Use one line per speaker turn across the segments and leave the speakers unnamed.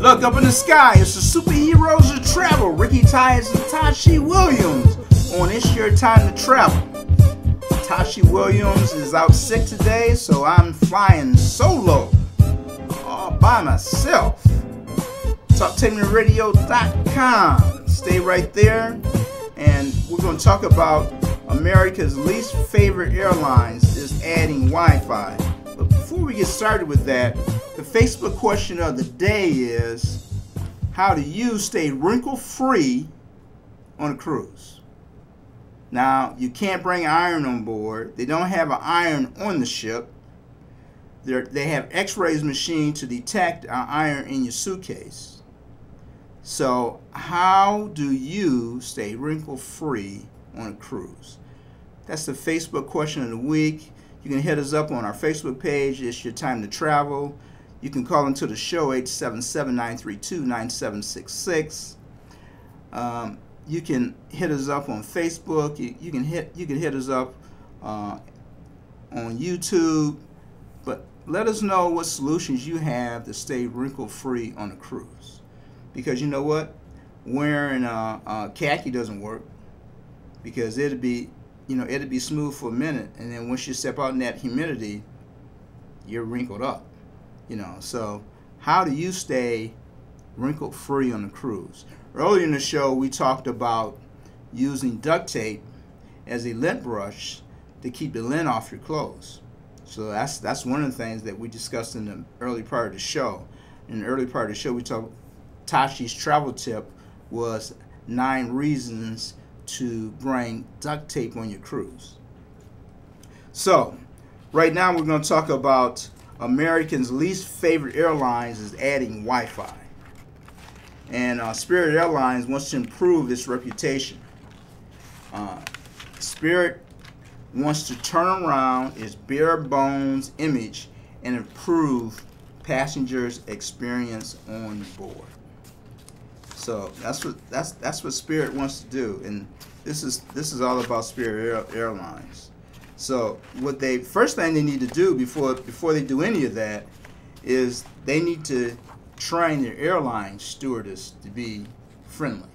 Look up in the sky, it's the superheroes of travel, Ricky Tyus and Tashi Williams on It's Your Time to Travel. Tashi Williams is out sick today, so I'm flying solo, all by myself. TalkTainmentRadio.com. Stay right there, and we're going to talk about America's least favorite airlines is adding Wi-Fi. But before we get started with that, the Facebook question of the day is, how do you stay wrinkle-free on a cruise? Now, you can't bring iron on board. They don't have an iron on the ship. They have x-rays machine to detect an iron in your suitcase. So how do you stay wrinkle-free on a cruise? That's the Facebook question of the week. You can hit us up on our Facebook page. It's Your Time to Travel. You can call into the show 877-932-9766. You can hit us up on Facebook. You can hit us up on YouTube. But let us know what solutions you have to stay wrinkle-free on a cruise. Because you know what? Wearing khaki doesn't work, because it'd be smooth for a minute, and then once you step out in that humidity, you're wrinkled up. So how do you stay wrinkle free on the cruise? Earlier in the show, we talked about using duct tape as a lint brush to keep the lint off your clothes. So that's one of the things that we discussed in the early part of the show. In the early part of the show, we talked. Tashi's travel tip was 9 reasons to bring duct tape on your cruise. So right now we're going to talk about Americans' least favorite airlines is adding Wi-Fi. And Spirit Airlines wants to improve its reputation. Spirit wants to turn around its bare bones image and improve passengers' experience on board. So that's what Spirit wants to do, and this is all about Spirit Airlines. So what first thing they need to do before they do any of that is they need to train their airline stewardess to be friendly.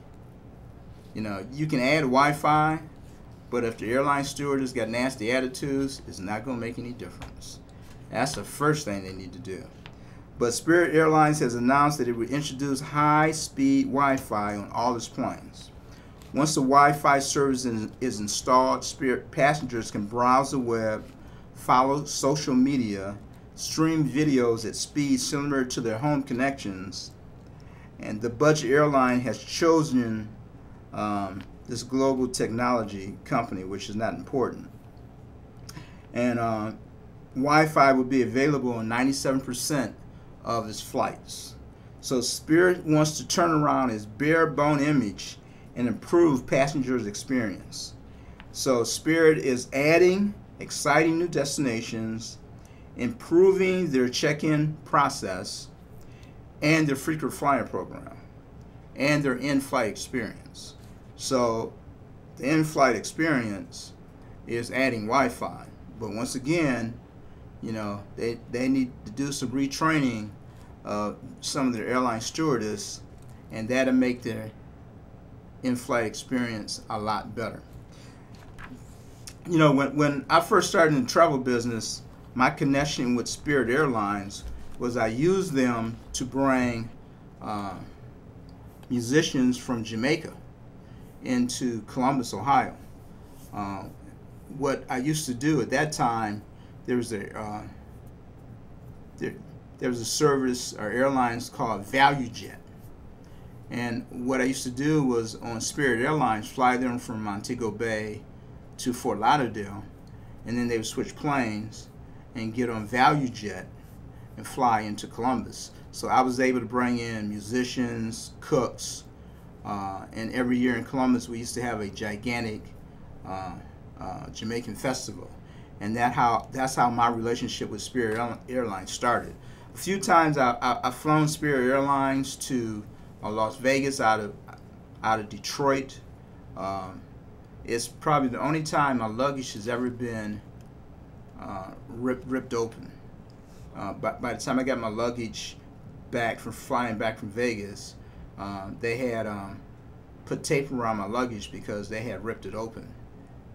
You can add Wi-Fi, but if the airline stewardess got nasty attitudes, it's not going to make any difference. That's the first thing they need to do. But Spirit Airlines has announced that it will introduce high-speed Wi-Fi on all its planes. Once the Wi-Fi service is installed, Spirit passengers can browse the web, follow social media, stream videos at speeds similar to their home connections. And the budget airline has chosen this global technology company, which is not important. And Wi-Fi will be available on 97% of its flights. So Spirit wants to turn around its bare bone image and improve passengers' experience. So Spirit is adding exciting new destinations, improving their check-in process, and their frequent flyer program, and their in-flight experience. So the in-flight experience is adding Wi-Fi, but once again, they need to do some retraining of some of their airline stewardess, and that'll make their in-flight experience a lot better. When I first started in the travel business, my connection with Spirit Airlines was I used them to bring musicians from Jamaica into Columbus, Ohio. What I used to do at that time, there was a service or airlines called ValueJet, and what I used to do was on Spirit Airlines fly them from Montego Bay to Fort Lauderdale, and then they would switch planes and get on ValueJet and fly into Columbus. So I was able to bring in musicians, cooks, and every year in Columbus we used to have a gigantic Jamaican festival. And that's how my relationship with Spirit Airlines started. A few times I've flown Spirit Airlines to Las Vegas out of Detroit. It's probably the only time my luggage has ever been ripped open. By the time I got my luggage back from flying back from Vegas, they had put tape around my luggage because they had ripped it open.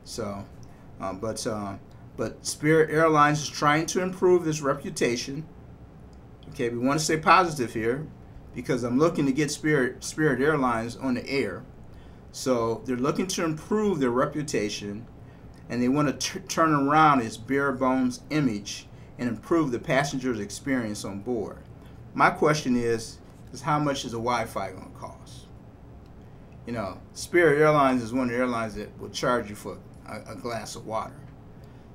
So, but Spirit Airlines is trying to improve its reputation. Okay, we want to stay positive here because I'm looking to get Spirit Airlines on the air. So they're looking to improve their reputation, and they want to turn around its bare bones image and improve the passenger's experience on board. My question is how much is a Wi-Fi going to cost? You know, Spirit Airlines is one of the airlines that will charge you for a glass of water.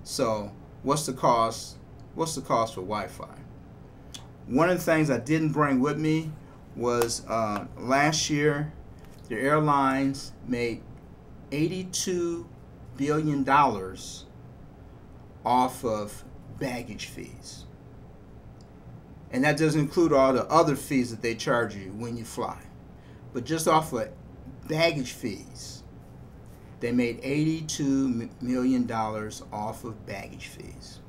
So what's the cost? What's the cost for Wi-Fi? One of the things I didn't bring with me was last year the airlines made $82 billion off of baggage fees. And that doesn't include all the other fees that they charge you when you fly. But just off of baggage fees, they made $82 million off of baggage fees.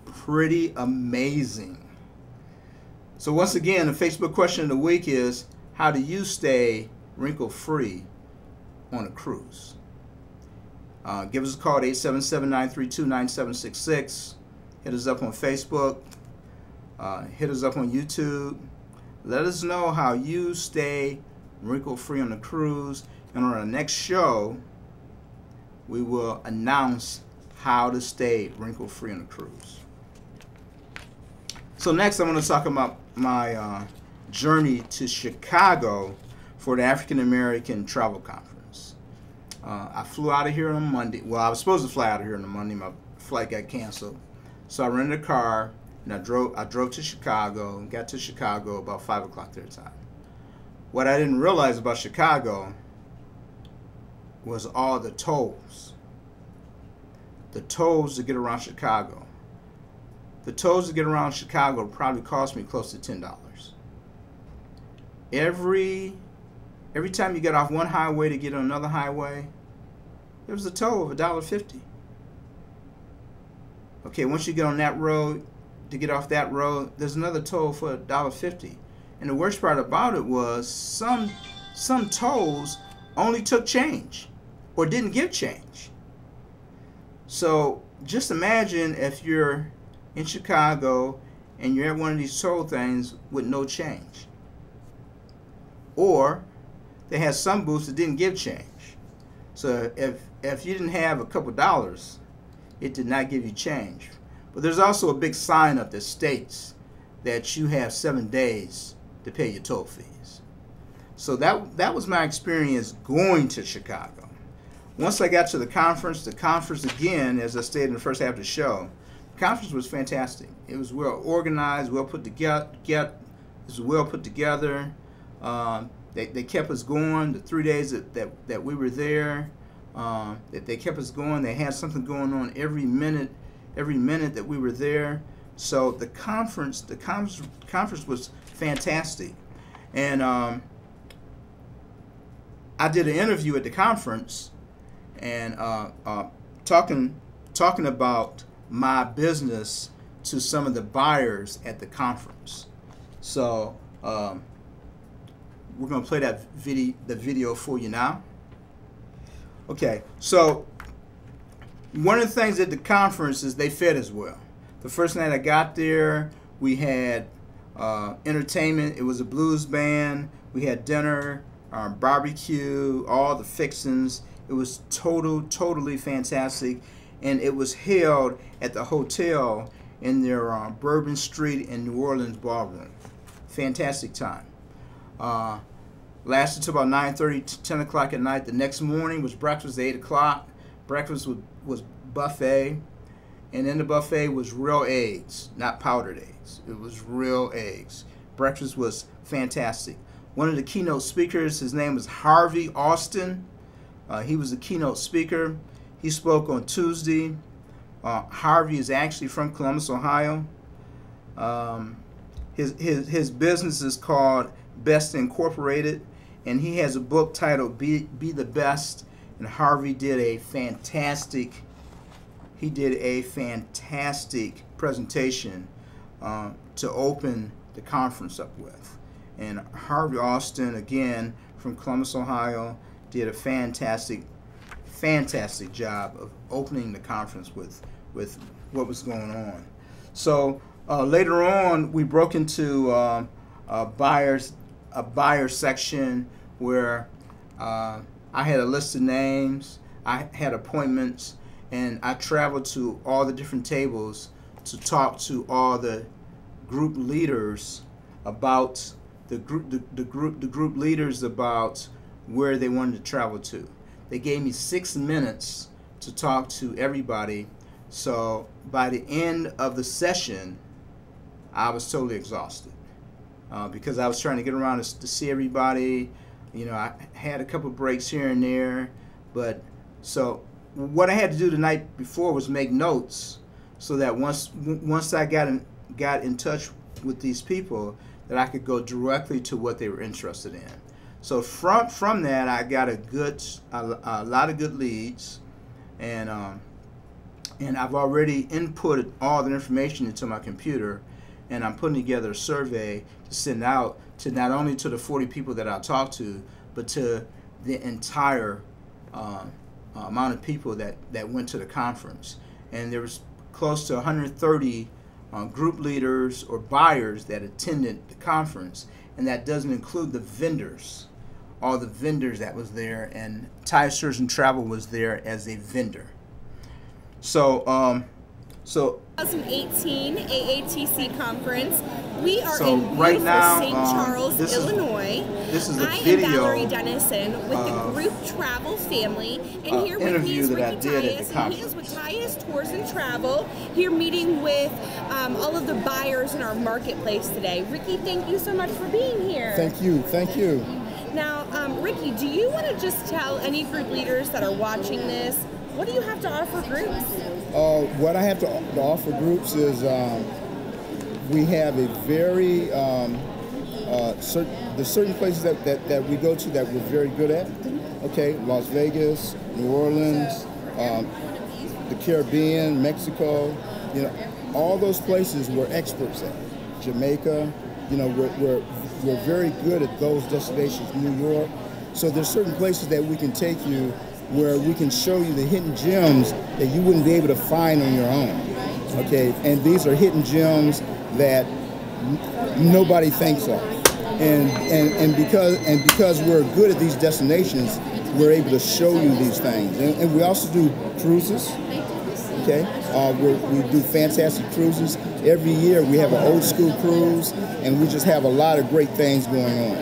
Pretty amazing. So once again, the Facebook question of the week is, how do you stay wrinkle-free on a cruise? Give us a call at 877-932-9766. Hit us up on Facebook. Hit us up on YouTube. Let us know how you stay wrinkle-free on the cruise. And on our next show, we will announce how to stay wrinkle-free on the cruise. So next, I'm going to talk about my journey to Chicago for the African American Travel Conference. I flew out of here on Monday. Well, I was supposed to fly out of here on Monday. My flight got canceled. So I rented a car and I drove to Chicago and got to Chicago about 5 o'clock their time. What I didn't realize about Chicago was all the tolls. The tolls to get around Chicago. The tolls to get around Chicago probably cost me close to $10. Every time you get off one highway to get on another highway, there was a toll of $1.50. Okay, once you get on that road, to get off that road, there's another toll for $1.50. And the worst part about it was some tolls only took change or didn't give change. So just imagine if you're in Chicago and you're at one of these toll things with no change. Or they had some booths that didn't give change. So if you didn't have a couple dollars, it did not give you change. But there's also a big sign up that states that you have 7 days to pay your toll fees. So that was my experience going to Chicago. Once I got to the conference again, as I stated in the first half of the show, the conference was fantastic. It was well organized, well put together. They kept us going the 3 days that we were there. They kept us going. They had something going on every minute that we were there. So the conference was fantastic. And I did an interview at the conference and talking about my business to some of the buyers at the conference. So we're going to play the video for you now. Okay, so one of the things at the conference is they fed us well. The first night I got there, we had entertainment. It was a blues band. We had dinner, barbecue, all the fixings. It was totally fantastic. And it was held at the hotel in their Bourbon Street in New Orleans ballroom. Fantastic time. Lasted till about 9:30 to 10 o'clock at night. The next morning was breakfast at 8 o'clock. Breakfast was buffet. And in the buffet was real eggs, not powdered eggs. It was real eggs. Breakfast was fantastic. One of the keynote speakers, his name was Harvey Austin. He was the keynote speaker. He spoke on Tuesday. Harvey is actually from Columbus, Ohio. His business is called Best Incorporated, and he has a book titled Be the Best. And Harvey did a fantastic presentation to open the conference up with. And Harvey Austin, again, from Columbus, Ohio, did a fantastic job of opening the conference with what was going on. So later on, we broke into a buyer section where I had a list of names, I had appointments, and I traveled to all the different tables to talk to all the group leaders about the group leaders about where they wanted to travel to. They gave me 6 minutes to talk to everybody. So by the end of the session, I was totally exhausted because I was trying to get around to see everybody. You know, I had a couple breaks here and there, but so what I had to do the night before was make notes so that once I got in touch with these people, that I could go directly to what they were interested in. So from that, I got a lot of good leads, and I've already inputted all the information into my computer, and I'm putting together a survey to send out to not only to the 40 people that I talked to, but to the entire amount of people that went to the conference. And there was close to 130 group leaders or buyers that attended the conference, and that doesn't include the vendors, all the vendors that was there, and Tires Tours and Travel was there as a vendor. So
2018 AATC conference. We are in beautiful
right now,
St. Charles, Illinois.
This is a
I
video
am Valerie Dennison with the Group Travel family, and here with me is Ricky Tyus, and he is with Tyus Tours and Travel, here meeting with all of the buyers in our marketplace today. Ricky, thank you so much for being here.
Thank you, thank you.
Now, Ricky, do you want to just tell any group leaders that are watching this, what do you have to offer groups?
What I have to offer groups is we have a very there's certain places that we go to that we're very good at. Okay, Las Vegas, New Orleans, the Caribbean, Mexico. You know, all those places we're experts at. Jamaica. You know, we're very good at those destinations. New York. So there's certain places that we can take you where we can show you the hidden gems that you wouldn't be able to find on your own. Okay, and these are hidden gems that nobody thinks of. And because we're good at these destinations, we're able to show you these things. And we also do cruises. Okay, we do fantastic cruises. Every year we have an old school cruise, and we just have a lot of great things going on.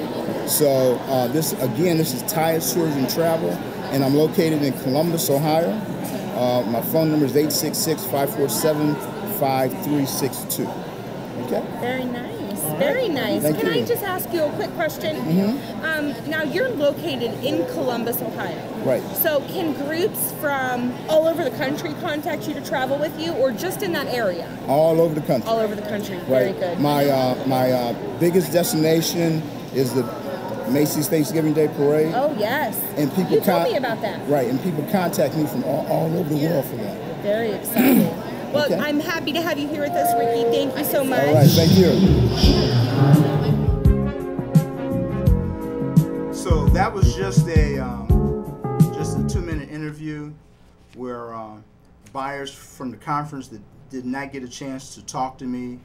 So this is Tyus Tours and Travel, and I'm located in Columbus, Ohio. My phone number is 866-547-5362. Okay.
Very nice. Very nice. Can I just ask you a quick question?
Mm-hmm.
Now, you're located in Columbus, Ohio.
Right.
So can groups from all over the country contact you to travel with you, or just in that area?
All over the country.
All over the country.
Right.
Very good.
My biggest destination is the Macy's Thanksgiving Day Parade.
Oh, yes.
And people
you told me about that.
Right, and people contact me from all over the world for that.
Very exciting. Well,
okay.
I'm happy to have you here with us, Ricky. Thank you so much.
All right, thank you.
So that was just a 2-minute interview where buyers from the conference that did not get a chance to talk to me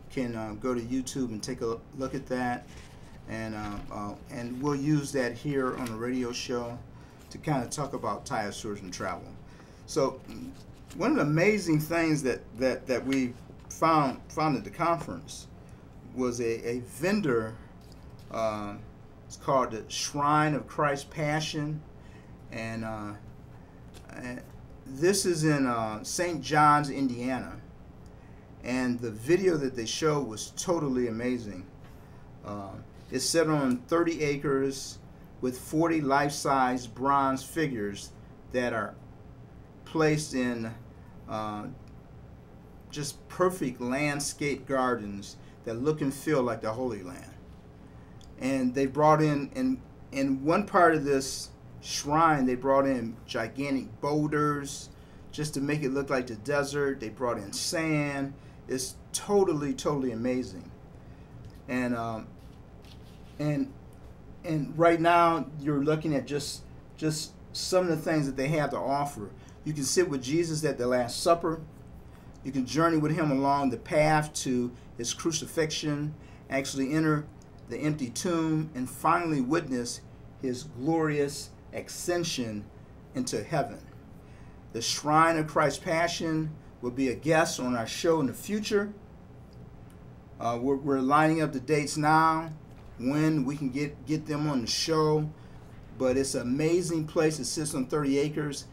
can go to YouTube and take a look at that, and we'll use that here on the radio show to kind of talk about Tyus Tours and Travel. So one of the amazing things that we found at the conference was a vendor. It's called the Shrine of Christ Passion, and this is in St. John's, Indiana. And the video that they showed was totally amazing. It's set on 30 acres with 40 life-size bronze figures that are placed in just perfect landscape gardens that look and feel like the Holy Land. And they brought in one part of this shrine, they brought in gigantic boulders just to make it look like the desert. They brought in sand. It's totally amazing. and and right now you're looking at just some of the things that they have to offer. You can sit with Jesus at the Last Supper. You can journey with him along the path to his crucifixion, actually enter the empty tomb, and finally witness his glorious ascension into heaven. The Shrine of Christ's Passion will be a guest on our show in the future. We're lining up the dates now when we can get them on the show. But it's an amazing place. It sits on 30 acres.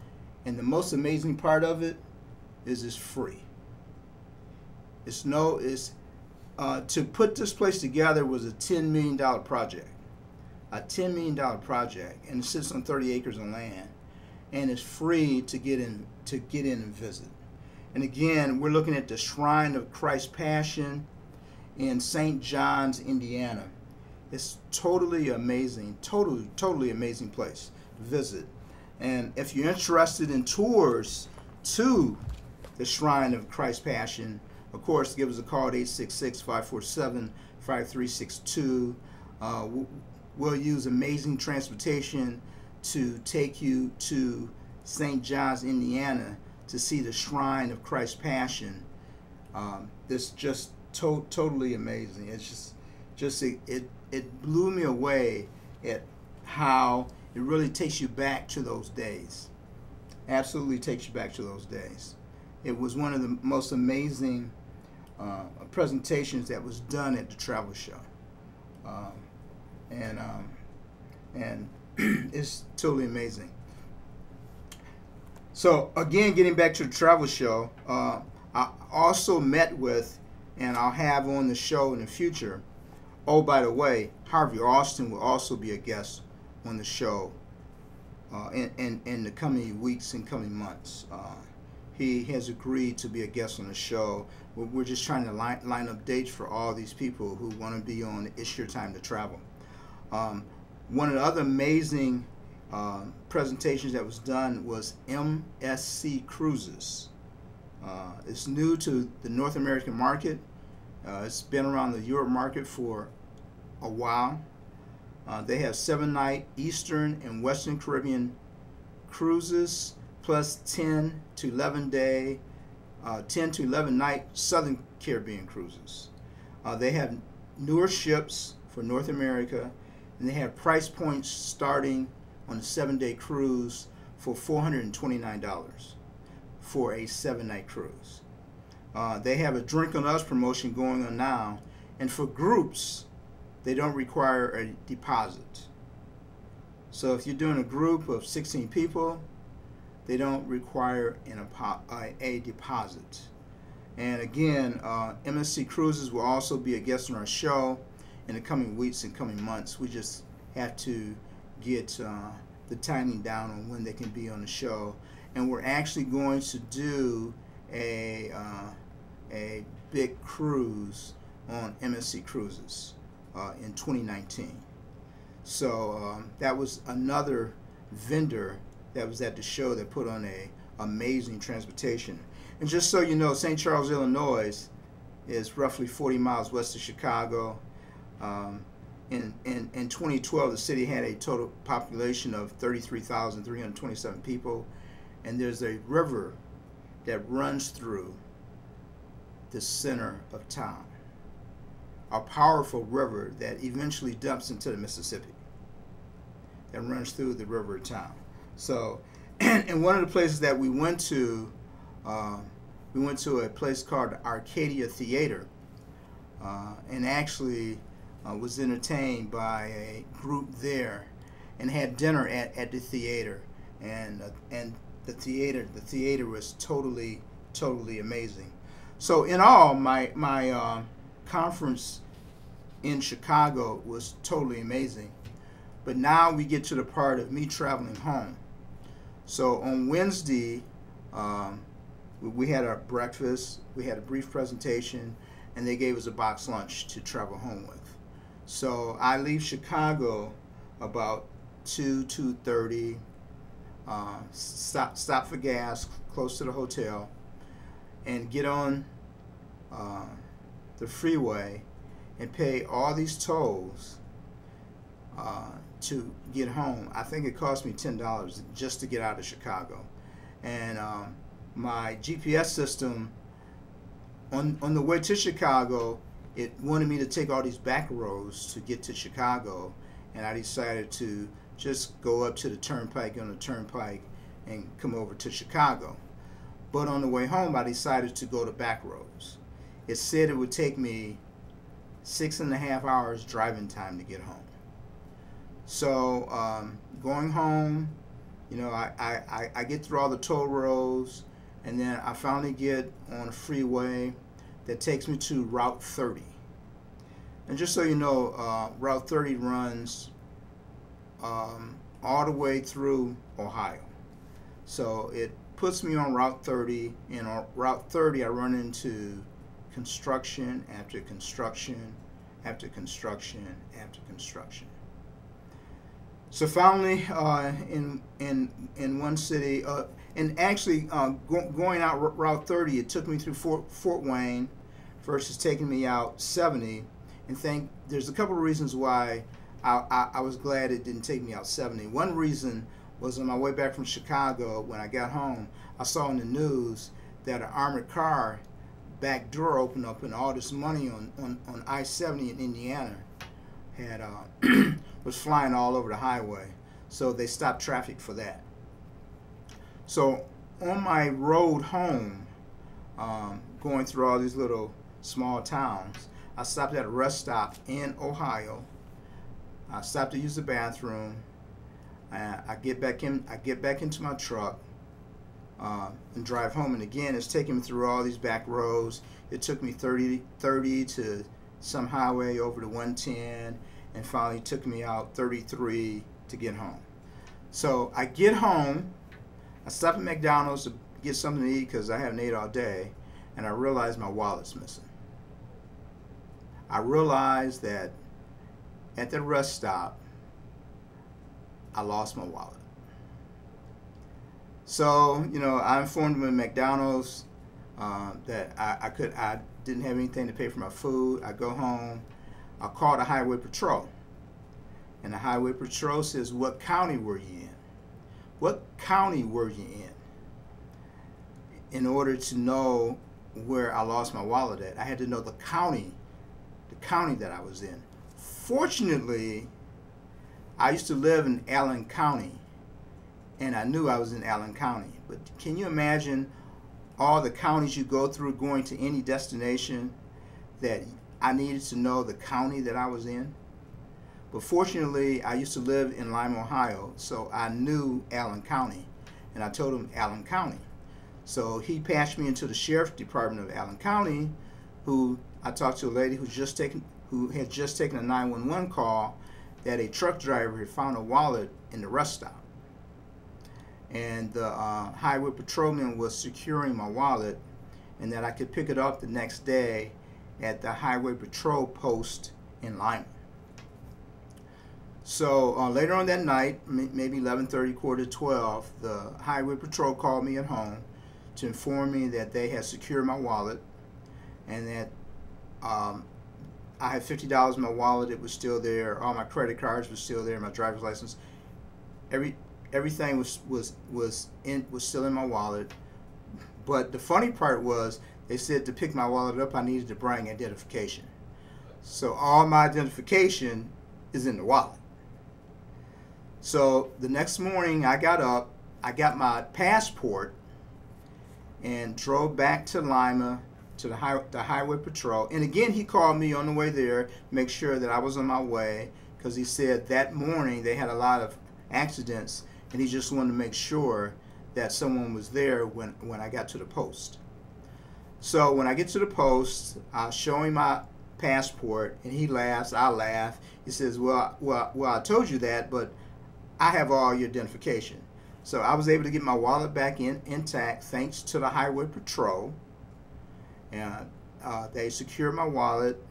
And the most amazing part of it is it's free. To put this place together was a $10 million project. A $10 million project. And it sits on 30 acres of land. And it's free to get in and visit. And again, we're looking at the Shrine of Christ's Passion in St. John's, Indiana. It's totally amazing, totally amazing place to visit. And if you're interested in tours to the Shrine of Christ's Passion, of course, give us a call at 866-547-5362. We'll use amazing transportation to take you to St. John's, Indiana, to see the Shrine of Christ's Passion. It's just totally amazing. It's it blew me away at how it really takes you back to those days. Absolutely takes you back to those days. It was one of the most amazing presentations that was done at the travel show, and it's totally amazing. So again, getting back to the travel show, I also met with, and I'll have on the show in the future. Oh, by the way, Harvey Austin will also be a guest on the show in the coming weeks and coming months. He has agreed to be a guest on the show. We're just trying to line up dates for all these people who want to be on It's Your Time to Travel. One of the other amazing presentations that was done was MSC Cruises. It's new to the North American market. It's been around the Europe market for a while. They have 7-night Eastern and Western Caribbean cruises, plus 10 to 11 night Southern Caribbean cruises. They have newer ships for North America, and they have price points starting on a 7-day cruise for $429 for a 7-night cruise. They have a Drink on Us promotion going on now, and for groups, they don't require a deposit. So if you're doing a group of 16 people, they don't require a deposit. And again, MSC Cruises will also be a guest on our show in the coming weeks and coming months. We just have to get the timing down on when they can be on the show. And we're actually going to do a big cruise on MSC Cruises in 2019. So that was another vendor that was at the show that put on a amazing transportation. And just so you know, St. Charles, Illinois is roughly 40 miles west of Chicago. In 2012, the city had a total population of 33,327 people, and there's a river that runs through the center of town. A powerful river that eventually dumps into the Mississippi and runs through the river of town. So, and one of the places that we went to a place called Arcadia Theater, and actually was entertained by a group there, and had dinner at the theater, and the theater was totally amazing. So in all, my conference in Chicago was totally amazing. But now we get to the part of me traveling home. So on Wednesday, we had our breakfast, we had a brief presentation, and they gave us a box lunch to travel home with. So I leave Chicago about 2:30, stop for gas close to the hotel, and get on the freeway and pay all these tolls to get home. I think it cost me $10 just to get out of Chicago. And my GPS system on the way to Chicago, it wanted me to take all these back roads to get to Chicago, and I decided to just go up to the turnpike on the turnpike and come over to Chicago. But on the way home, I decided to go to back roads. It said it would take me 6.5 hours driving time to get home. So going home, you know, I get through all the toll roads, and then I finally get on a freeway that takes me to Route 30. And just so you know, Route 30 runs all the way through Ohio. So it puts me on Route 30, and on Route 30 I run into construction after construction after construction after construction. So finally, in one city, and actually going out Route 30, it took me through Fort Wayne versus taking me out 70. And there's a couple of reasons why I was glad it didn't take me out 70. One reason was on my way back from Chicago, when I got home, I saw in the news that an armored car back door opened up, and all this money on I-70 in Indiana had was flying all over the highway. So they stopped traffic for that. So on my road home, going through all these little small towns, I stopped at a rest stop in Ohio. I stopped to use the bathroom. I get back into my truck and drive home. And again, it's taking me through all these back roads. It took me 30 to some highway over to 110, and finally took me out 33 to get home. So I get home. I stop at McDonald's to get something to eat because I haven't ate all day, and I realize my wallet's missing. I realized that at the rest stop, I lost my wallet. So, you know, I informed them at McDonald's that I didn't have anything to pay for my food. I go home. I call the Highway Patrol. And the Highway Patrol says, "What county were you in? What county were you in?" In order to know where I lost my wallet at, I had to know the county that I was in. Fortunately, I used to live in Allen County, and I knew I was in Allen County. But can you imagine all the counties you go through going to any destination, that I needed to know the county that I was in? But fortunately, I used to live in Lima, Ohio, so I knew Allen County, and I told him Allen County. So he patched me into the Sheriff's Department of Allen County, who I talked to a lady who had just taken a 911 call that a truck driver had found a wallet in the rest stop. And the highway patrolman was securing my wallet, and that I could pick it up the next day at the highway patrol post in Lima. So later on that night, maybe 11:30, quarter to 12, the highway patrol called me at home to inform me that they had secured my wallet, and that I had $50 in my wallet. It was still there. All my credit cards were still there. My driver's license, everything was still in my wallet. But the funny part was, they said to pick my wallet up, I needed to bring identification. So all my identification is in the wallet. So the next morning, I got up, I got my passport, and drove back to Lima to the highway patrol. And again, he called me on the way there to make sure that I was on my way, because he said that morning they had a lot of accidents, and he just wanted to make sure that someone was there when I got to the post. So when I get to the post, I show him my passport, and he laughs, I laugh. He says, well, I told you that, but I have all your identification. So I was able to get my wallet back intact thanks to the highway patrol. And they secured my wallet,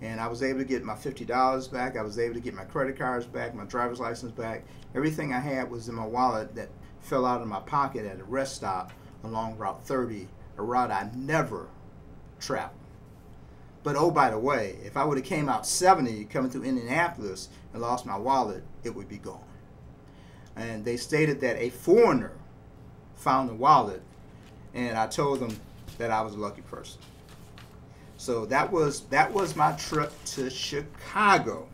and I was able to get my $50 back. I was able to get my credit cards back, my driver's license back. Everything I had was in my wallet that fell out of my pocket at a rest stop along Route 30, a route I never traveled. But oh, by the way, if I would have came out 70 coming through Indianapolis and lost my wallet, it would be gone. And they stated that a foreigner found the wallet, and I told them that I was a lucky person. So that was my trip to Chicago.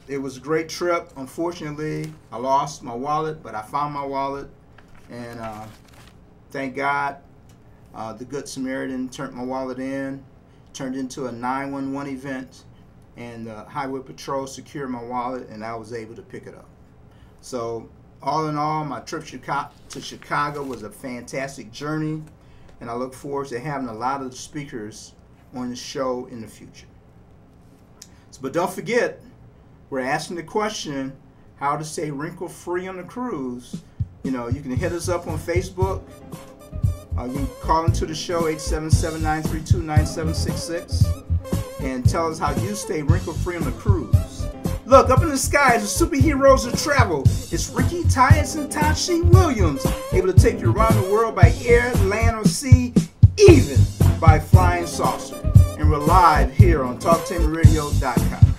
It was a great trip. Unfortunately, I lost my wallet, but I found my wallet, and thank God the Good Samaritan turned my wallet in, turned into a 911 event, and the Highway Patrol secured my wallet, and I was able to pick it up. So all in all, my trip to Chicago was a fantastic journey, and I look forward to having a lot of the speakers on the show in the future. So, but don't forget, we're asking the question, how to stay wrinkle-free on the cruise. You know, you can hit us up on Facebook. You can call into the show, 877-932-9766, and tell us how you stay wrinkle-free on the cruise. Look, up in the skies, the superheroes of travel. It's Ricky, Tyus, and Tashi Williams, able to take you around the world by air, land, or sea, even by flying saucer. And we're live here on TalkTamerRadio.com.